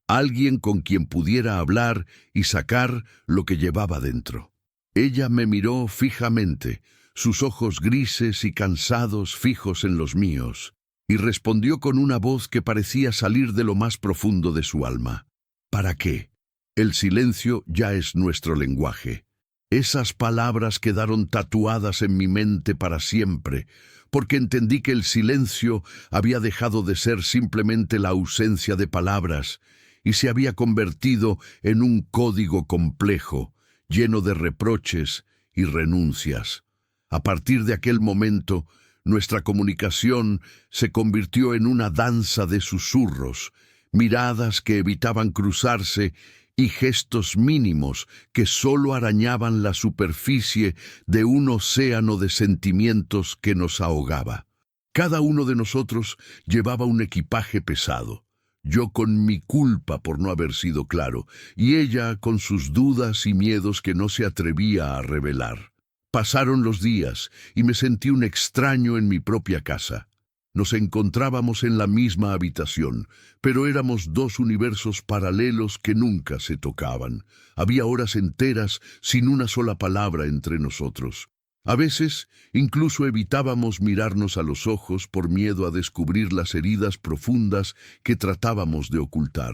alguien con quien pudiera hablar y sacar lo que llevaba dentro. Ella me miró fijamente, sus ojos grises y cansados fijos en los míos, y respondió con una voz que parecía salir de lo más profundo de su alma. ¿Para qué? El silencio ya es nuestro lenguaje. Esas palabras quedaron tatuadas en mi mente para siempre, porque entendí que el silencio había dejado de ser simplemente la ausencia de palabras y se había convertido en un código complejo, lleno de reproches y renuncias. A partir de aquel momento, nuestra comunicación se convirtió en una danza de susurros, miradas que evitaban cruzarse y gestos mínimos que solo arañaban la superficie de un océano de sentimientos que nos ahogaba. Cada uno de nosotros llevaba un equipaje pesado, yo con mi culpa por no haber sido claro, y ella con sus dudas y miedos que no se atrevía a revelar. Pasaron los días y me sentí un extraño en mi propia casa. Nos encontrábamos en la misma habitación, pero éramos dos universos paralelos que nunca se tocaban. Había horas enteras sin una sola palabra entre nosotros. A veces, incluso evitábamos mirarnos a los ojos por miedo a descubrir las heridas profundas que tratábamos de ocultar.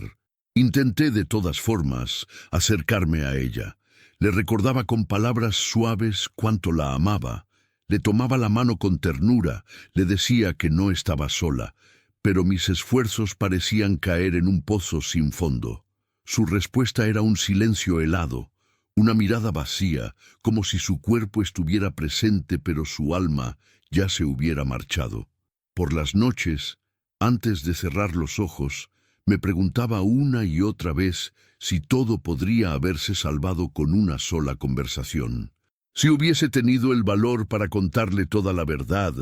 Intenté de todas formas acercarme a ella. Le recordaba con palabras suaves cuánto la amaba. Le tomaba la mano con ternura, le decía que no estaba sola, pero mis esfuerzos parecían caer en un pozo sin fondo. Su respuesta era un silencio helado, una mirada vacía, como si su cuerpo estuviera presente pero su alma ya se hubiera marchado. Por las noches, antes de cerrar los ojos, me preguntaba una y otra vez si todo podría haberse salvado con una sola conversación. Si hubiese tenido el valor para contarle toda la verdad,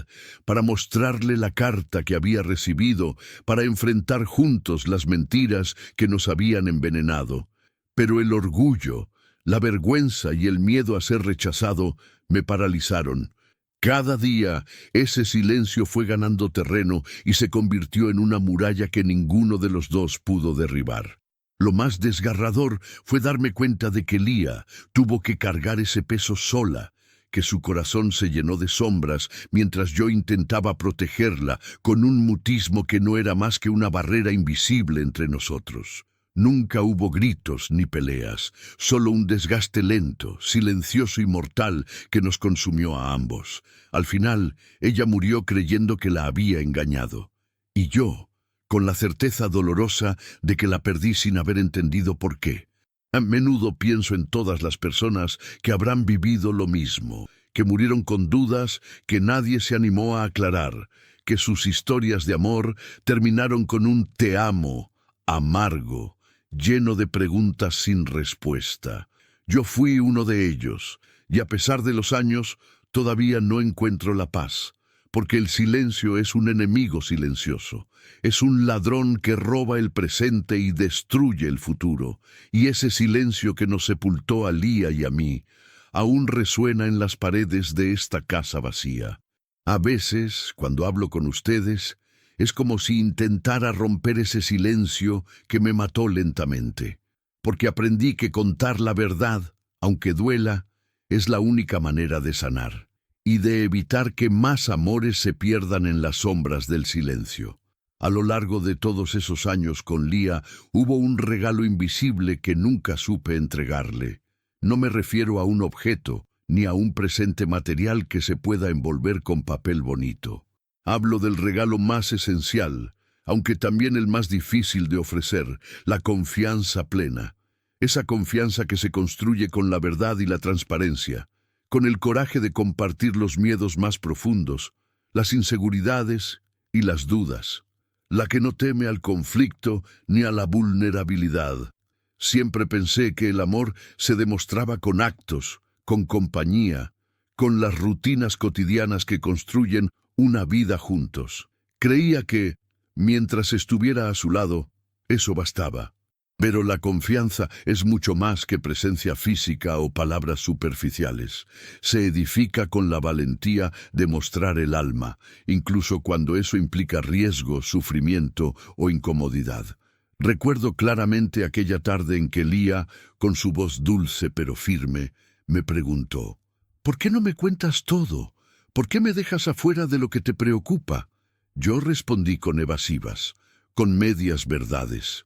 para mostrarle la carta que había recibido, para enfrentar juntos las mentiras que nos habían envenenado. Pero el orgullo, la vergüenza y el miedo a ser rechazado me paralizaron. Cada día ese silencio fue ganando terreno y se convirtió en una muralla que ninguno de los dos pudo derribar. Lo más desgarrador fue darme cuenta de que Lía tuvo que cargar ese peso sola, que su corazón se llenó de sombras mientras yo intentaba protegerla con un mutismo que no era más que una barrera invisible entre nosotros. Nunca hubo gritos ni peleas, solo un desgaste lento, silencioso y mortal que nos consumió a ambos. Al final, ella murió creyendo que la había engañado. Y yo, con la certeza dolorosa de que la perdí sin haber entendido por qué. A menudo pienso en todas las personas que habrán vivido lo mismo, que murieron con dudas que nadie se animó a aclarar, que sus historias de amor terminaron con un te amo, amargo, lleno de preguntas sin respuesta. Yo fui uno de ellos, y a pesar de los años, todavía no encuentro la paz. Porque el silencio es un enemigo silencioso, es un ladrón que roba el presente y destruye el futuro, y ese silencio que nos sepultó a Lía y a mí, aún resuena en las paredes de esta casa vacía. A veces, cuando hablo con ustedes, es como si intentara romper ese silencio que me mató lentamente, porque aprendí que contar la verdad, aunque duela, es la única manera de sanar y de evitar que más amores se pierdan en las sombras del silencio. A lo largo de todos esos años con Lía hubo un regalo invisible que nunca supe entregarle. No me refiero a un objeto, ni a un presente material que se pueda envolver con papel bonito. Hablo del regalo más esencial, aunque también el más difícil de ofrecer, la confianza plena. Esa confianza que se construye con la verdad y la transparencia, con el coraje de compartir los miedos más profundos, las inseguridades y las dudas. La que no teme al conflicto ni a la vulnerabilidad. Siempre pensé que el amor se demostraba con actos, con compañía, con las rutinas cotidianas que construyen una vida juntos. Creía que, mientras estuviera a su lado, eso bastaba. Pero la confianza es mucho más que presencia física o palabras superficiales. Se edifica con la valentía de mostrar el alma, incluso cuando eso implica riesgo, sufrimiento o incomodidad. Recuerdo claramente aquella tarde en que Lía, con su voz dulce pero firme, me preguntó: ¿por qué no me cuentas todo? ¿Por qué me dejas afuera de lo que te preocupa? Yo respondí con evasivas, con medias verdades.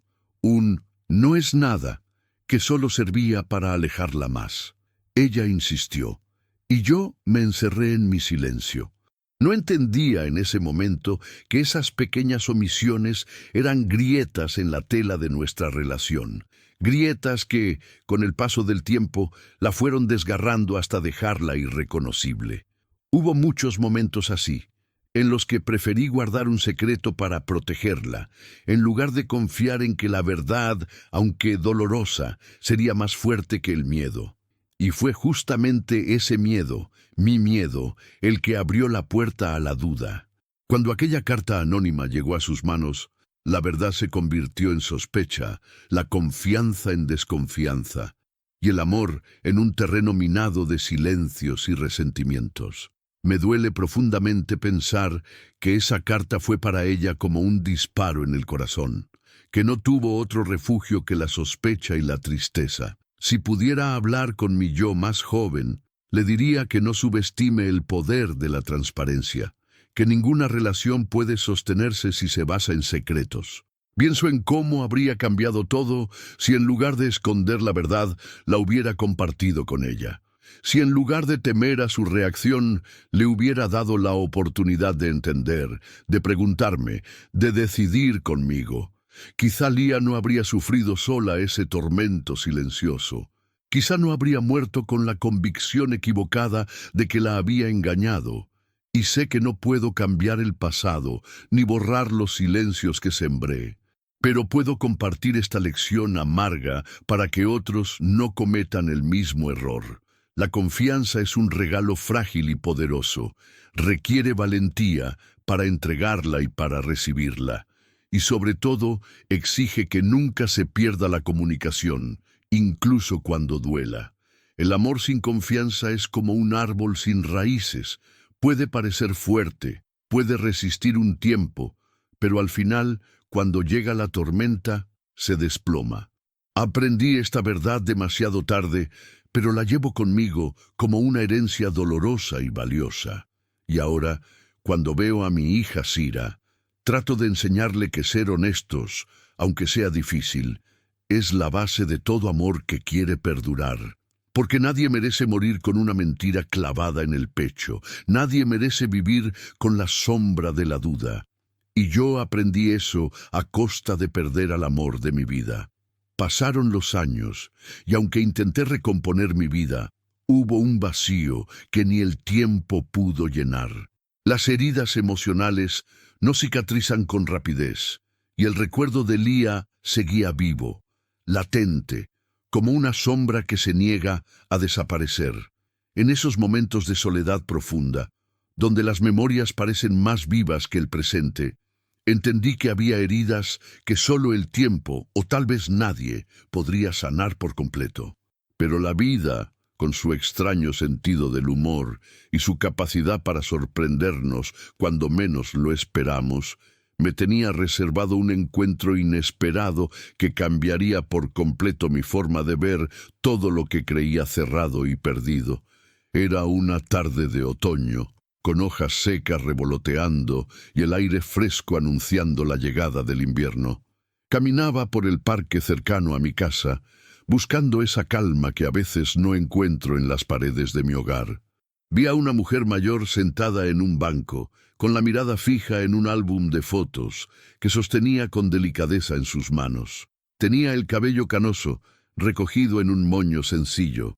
No es nada, que solo servía para alejarla más. Ella insistió, y yo me encerré en mi silencio. No entendía en ese momento que esas pequeñas omisiones eran grietas en la tela de nuestra relación. Grietas que, con el paso del tiempo, la fueron desgarrando hasta dejarla irreconocible. Hubo muchos momentos así, en los que preferí guardar un secreto para protegerla, en lugar de confiar en que la verdad, aunque dolorosa, sería más fuerte que el miedo. Y fue justamente ese miedo, mi miedo, el que abrió la puerta a la duda. Cuando aquella carta anónima llegó a sus manos, la verdad se convirtió en sospecha, la confianza en desconfianza, y el amor en un terreno minado de silencios y resentimientos. Me duele profundamente pensar que esa carta fue para ella como un disparo en el corazón, que no tuvo otro refugio que la sospecha y la tristeza. Si pudiera hablar con mi yo más joven, le diría que no subestime el poder de la transparencia, que ninguna relación puede sostenerse si se basa en secretos. Pienso en cómo habría cambiado todo si en lugar de esconder la verdad, la hubiera compartido con ella. Si en lugar de temer a su reacción, le hubiera dado la oportunidad de entender, de preguntarme, de decidir conmigo. Quizá Lía no habría sufrido sola ese tormento silencioso. Quizá no habría muerto con la convicción equivocada de que la había engañado. Y sé que no puedo cambiar el pasado, ni borrar los silencios que sembré. Pero puedo compartir esta lección amarga para que otros no cometan el mismo error. La confianza es un regalo frágil y poderoso. Requiere valentía para entregarla y para recibirla. Y sobre todo, exige que nunca se pierda la comunicación, incluso cuando duela. El amor sin confianza es como un árbol sin raíces. Puede parecer fuerte, puede resistir un tiempo, pero al final, cuando llega la tormenta, se desploma. Aprendí esta verdad demasiado tarde, pero la llevo conmigo como una herencia dolorosa y valiosa. Y ahora, cuando veo a mi hija Sira, trato de enseñarle que ser honestos, aunque sea difícil, es la base de todo amor que quiere perdurar. Porque nadie merece morir con una mentira clavada en el pecho. Nadie merece vivir con la sombra de la duda. Y yo aprendí eso a costa de perder al amor de mi vida. Pasaron los años, y aunque intenté recomponer mi vida, hubo un vacío que ni el tiempo pudo llenar. Las heridas emocionales no cicatrizan con rapidez, y el recuerdo de Lía seguía vivo, latente, como una sombra que se niega a desaparecer. En esos momentos de soledad profunda, donde las memorias parecen más vivas que el presente, entendí que había heridas que solo el tiempo, o tal vez nadie, podría sanar por completo. Pero la vida, con su extraño sentido del humor y su capacidad para sorprendernos cuando menos lo esperamos, me tenía reservado un encuentro inesperado que cambiaría por completo mi forma de ver todo lo que creía cerrado y perdido. Era una tarde de otoño, con hojas secas revoloteando y el aire fresco anunciando la llegada del invierno. Caminaba por el parque cercano a mi casa, buscando esa calma que a veces no encuentro en las paredes de mi hogar. Vi a una mujer mayor sentada en un banco, con la mirada fija en un álbum de fotos que sostenía con delicadeza en sus manos. Tenía el cabello canoso, recogido en un moño sencillo,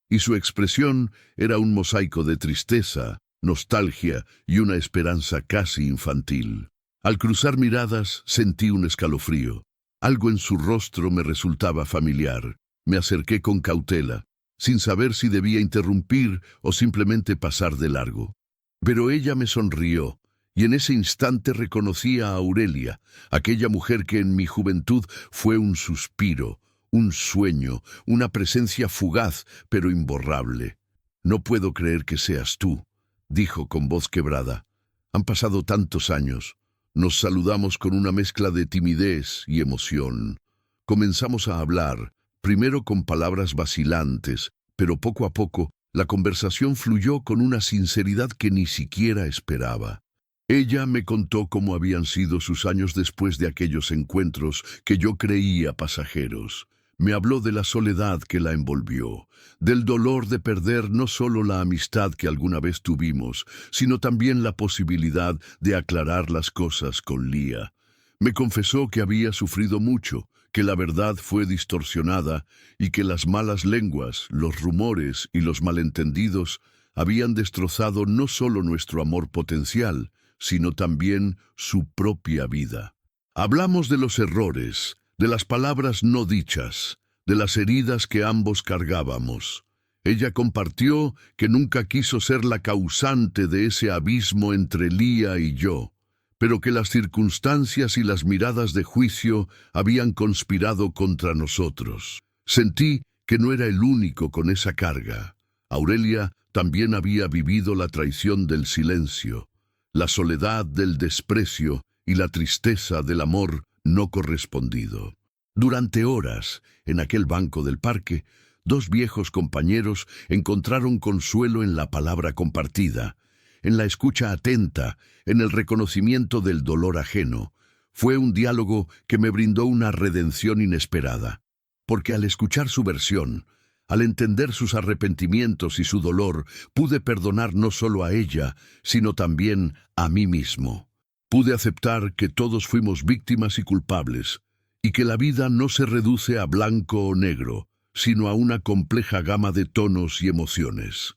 y su expresión era un mosaico de tristeza, nostalgia y una esperanza casi infantil. Al cruzar miradas sentí un escalofrío. Algo en su rostro me resultaba familiar. Me acerqué con cautela, sin saber si debía interrumpir o simplemente pasar de largo. Pero ella me sonrió, y en ese instante reconocí a Aurelia, aquella mujer que en mi juventud fue un suspiro, un sueño, una presencia fugaz pero imborrable. «No puedo creer que seas tú», dijo con voz quebrada. «Han pasado tantos años». Nos saludamos con una mezcla de timidez y emoción. Comenzamos a hablar, primero con palabras vacilantes, pero poco a poco la conversación fluyó con una sinceridad que ni siquiera esperaba. Ella me contó cómo habían sido sus años después de aquellos encuentros que yo creía pasajeros. Me habló de la soledad que la envolvió, del dolor de perder no solo la amistad que alguna vez tuvimos, sino también la posibilidad de aclarar las cosas con Lía. Me confesó que había sufrido mucho, que la verdad fue distorsionada y que las malas lenguas, los rumores y los malentendidos habían destrozado no solo nuestro amor potencial, sino también su propia vida. Hablamos de los errores, de las palabras no dichas, de las heridas que ambos cargábamos. Ella compartió que nunca quiso ser la causante de ese abismo entre Lía y yo, pero que las circunstancias y las miradas de juicio habían conspirado contra nosotros. Sentí que no era el único con esa carga. Aurelia también había vivido la traición del silencio, la soledad del desprecio y la tristeza del amor no correspondido. Durante horas, en aquel banco del parque, dos viejos compañeros encontraron consuelo en la palabra compartida, en la escucha atenta, en el reconocimiento del dolor ajeno. Fue un diálogo que me brindó una redención inesperada, porque al escuchar su versión, al entender sus arrepentimientos y su dolor, pude perdonar no solo a ella, sino también a mí mismo. Pude aceptar que todos fuimos víctimas y culpables, y que la vida no se reduce a blanco o negro, sino a una compleja gama de tonos y emociones.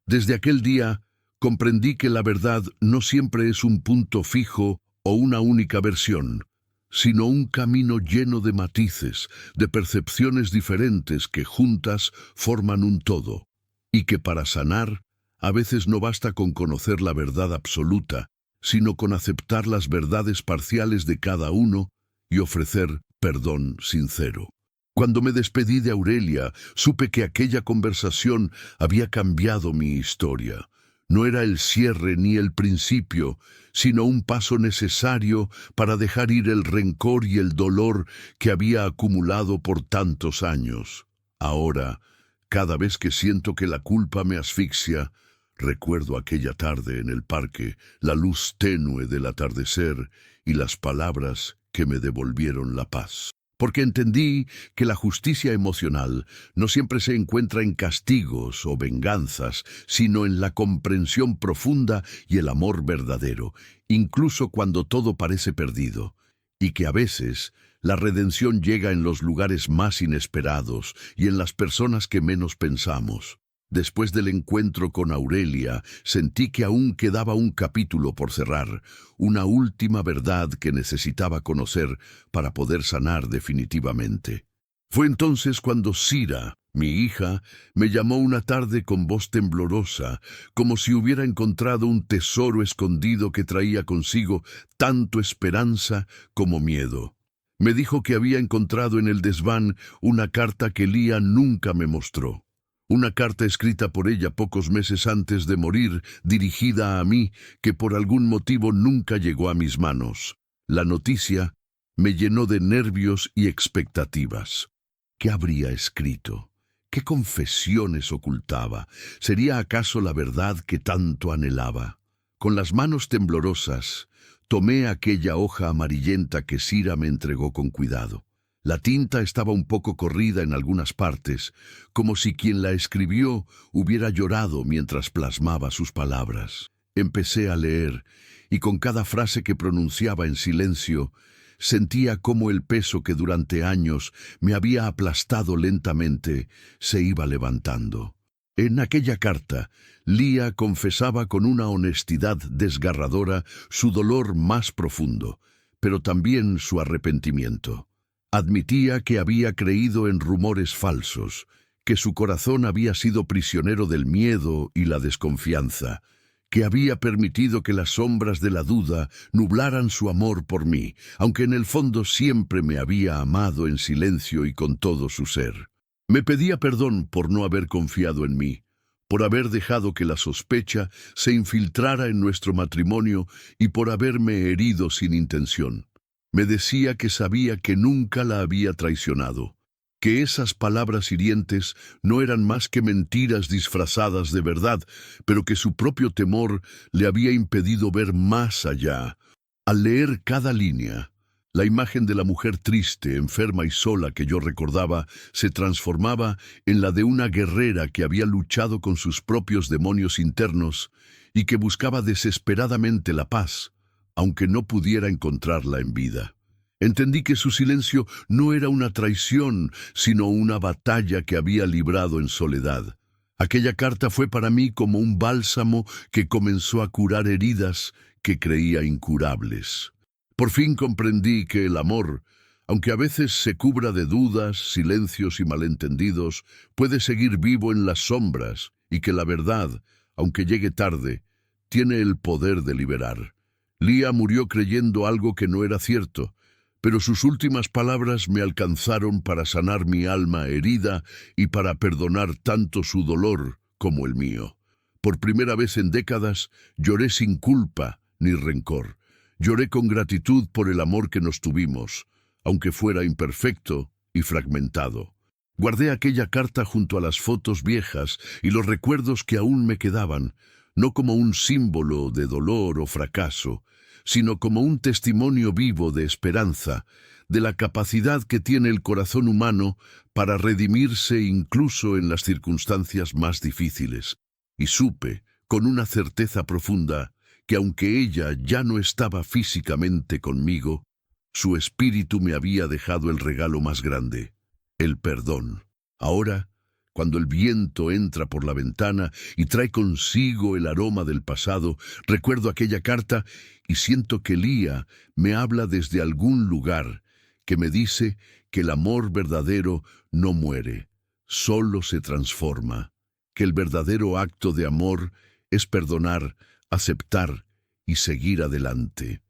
Desde aquel día, comprendí que la verdad no siempre es un punto fijo o una única versión, sino un camino lleno de matices, de percepciones diferentes que juntas forman un todo, y que para sanar, a veces no basta con conocer la verdad absoluta, sino con aceptar las verdades parciales de cada uno y ofrecer perdón sincero. Cuando me despedí de Aurelia, supe que aquella conversación había cambiado mi historia. No era el cierre ni el principio, sino un paso necesario para dejar ir el rencor y el dolor que había acumulado por tantos años. Ahora, cada vez que siento que la culpa me asfixia, recuerdo aquella tarde en el parque, la luz tenue del atardecer y las palabras que me devolvieron la paz. Porque entendí que la justicia emocional no siempre se encuentra en castigos o venganzas, sino en la comprensión profunda y el amor verdadero, incluso cuando todo parece perdido, y que a veces la redención llega en los lugares más inesperados y en las personas que menos pensamos. Después del encuentro con Aurelia, sentí que aún quedaba un capítulo por cerrar, una última verdad que necesitaba conocer para poder sanar definitivamente. Fue entonces cuando Cira, mi hija, me llamó una tarde con voz temblorosa, como si hubiera encontrado un tesoro escondido que traía consigo tanto esperanza como miedo. Me dijo que había encontrado en el desván una carta que Lía nunca me mostró. Una carta escrita por ella pocos meses antes de morir, dirigida a mí, que por algún motivo nunca llegó a mis manos. La noticia me llenó de nervios y expectativas. ¿Qué habría escrito? ¿Qué confesiones ocultaba? ¿Sería acaso la verdad que tanto anhelaba? Con las manos temblorosas, tomé aquella hoja amarillenta que Sira me entregó con cuidado. La tinta estaba un poco corrida en algunas partes, como si quien la escribió hubiera llorado mientras plasmaba sus palabras. Empecé a leer, y con cada frase que pronunciaba en silencio, sentía cómo el peso que durante años me había aplastado lentamente se iba levantando. En aquella carta, Lía confesaba con una honestidad desgarradora su dolor más profundo, pero también su arrepentimiento. Admitía que había creído en rumores falsos, que su corazón había sido prisionero del miedo y la desconfianza, que había permitido que las sombras de la duda nublaran su amor por mí, aunque en el fondo siempre me había amado en silencio y con todo su ser. Me pedía perdón por no haber confiado en mí, por haber dejado que la sospecha se infiltrara en nuestro matrimonio y por haberme herido sin intención. Me decía que sabía que nunca la había traicionado, que esas palabras hirientes no eran más que mentiras disfrazadas de verdad, pero que su propio temor le había impedido ver más allá. Al leer cada línea, la imagen de la mujer triste, enferma y sola que yo recordaba se transformaba en la de una guerrera que había luchado con sus propios demonios internos y que buscaba desesperadamente la paz, aunque no pudiera encontrarla en vida. Entendí que su silencio no era una traición, sino una batalla que había librado en soledad. Aquella carta fue para mí como un bálsamo que comenzó a curar heridas que creía incurables. Por fin comprendí que el amor, aunque a veces se cubra de dudas, silencios y malentendidos, puede seguir vivo en las sombras y que la verdad, aunque llegue tarde, tiene el poder de liberar. Lía murió creyendo algo que no era cierto, pero sus últimas palabras me alcanzaron para sanar mi alma herida y para perdonar tanto su dolor como el mío. Por primera vez en décadas, lloré sin culpa ni rencor. Lloré con gratitud por el amor que nos tuvimos, aunque fuera imperfecto y fragmentado. Guardé aquella carta junto a las fotos viejas y los recuerdos que aún me quedaban, no como un símbolo de dolor o fracaso, sino como un testimonio vivo de esperanza, de la capacidad que tiene el corazón humano para redimirse incluso en las circunstancias más difíciles. Y supe, con una certeza profunda, que aunque ella ya no estaba físicamente conmigo, su espíritu me había dejado el regalo más grande, el perdón. Ahora, cuando el viento entra por la ventana y trae consigo el aroma del pasado, recuerdo aquella carta y siento que Lía me habla desde algún lugar, que me dice que el amor verdadero no muere, solo se transforma, que el verdadero acto de amor es perdonar, aceptar y seguir adelante.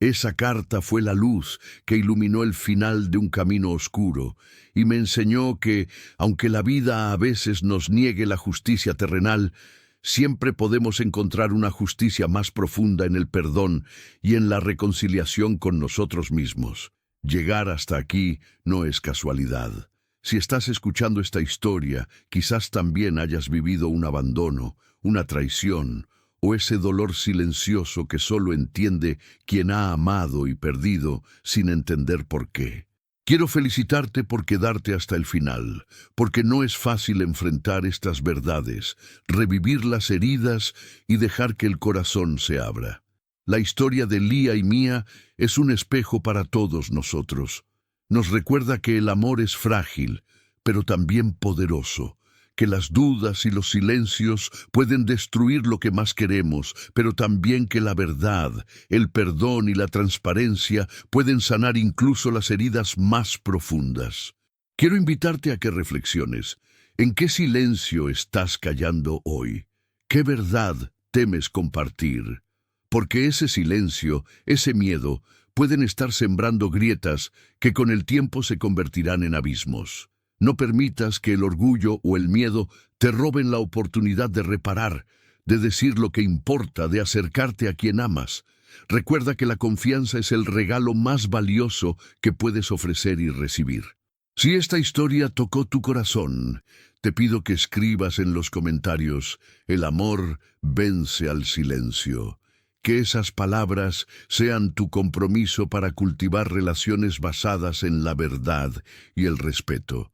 Esa carta fue la luz que iluminó el final de un camino oscuro y me enseñó que, aunque la vida a veces nos niegue la justicia terrenal, siempre podemos encontrar una justicia más profunda en el perdón y en la reconciliación con nosotros mismos. Llegar hasta aquí no es casualidad. Si estás escuchando esta historia, quizás también hayas vivido un abandono, una traición, o ese dolor silencioso que solo entiende quien ha amado y perdido sin entender por qué. Quiero felicitarte por quedarte hasta el final, porque no es fácil enfrentar estas verdades, revivir las heridas y dejar que el corazón se abra. La historia de Lía y mía es un espejo para todos nosotros. Nos recuerda que el amor es frágil, pero también poderoso, que las dudas y los silencios pueden destruir lo que más queremos, pero también que la verdad, el perdón y la transparencia pueden sanar incluso las heridas más profundas. Quiero invitarte a que reflexiones. ¿En qué silencio estás callando hoy? ¿Qué verdad temes compartir? Porque ese silencio, ese miedo, pueden estar sembrando grietas que con el tiempo se convertirán en abismos. No permitas que el orgullo o el miedo te roben la oportunidad de reparar, de decir lo que importa, de acercarte a quien amas. Recuerda que la confianza es el regalo más valioso que puedes ofrecer y recibir. Si esta historia tocó tu corazón, te pido que escribas en los comentarios: el amor vence al silencio. Que esas palabras sean tu compromiso para cultivar relaciones basadas en la verdad y el respeto.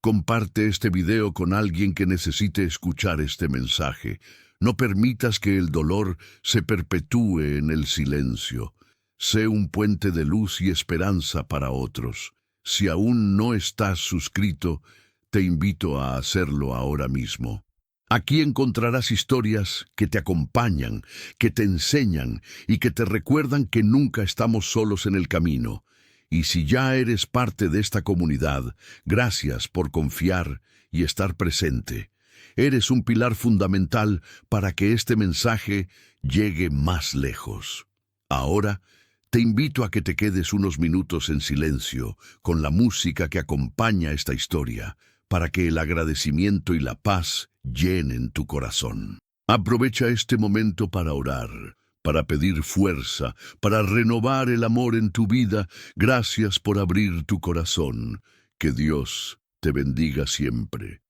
Comparte este video con alguien que necesite escuchar este mensaje. No permitas que el dolor se perpetúe en el silencio. Sé un puente de luz y esperanza para otros. Si aún no estás suscrito, te invito a hacerlo ahora mismo. Aquí encontrarás historias que te acompañan, que te enseñan y que te recuerdan que nunca estamos solos en el camino. Y si ya eres parte de esta comunidad, gracias por confiar y estar presente. Eres un pilar fundamental para que este mensaje llegue más lejos. Ahora, te invito a que te quedes unos minutos en silencio con la música que acompaña esta historia, para que el agradecimiento y la paz llenen tu corazón. Aprovecha este momento para orar, para pedir fuerza, para renovar el amor en tu vida. Gracias por abrir tu corazón. Que Dios te bendiga siempre.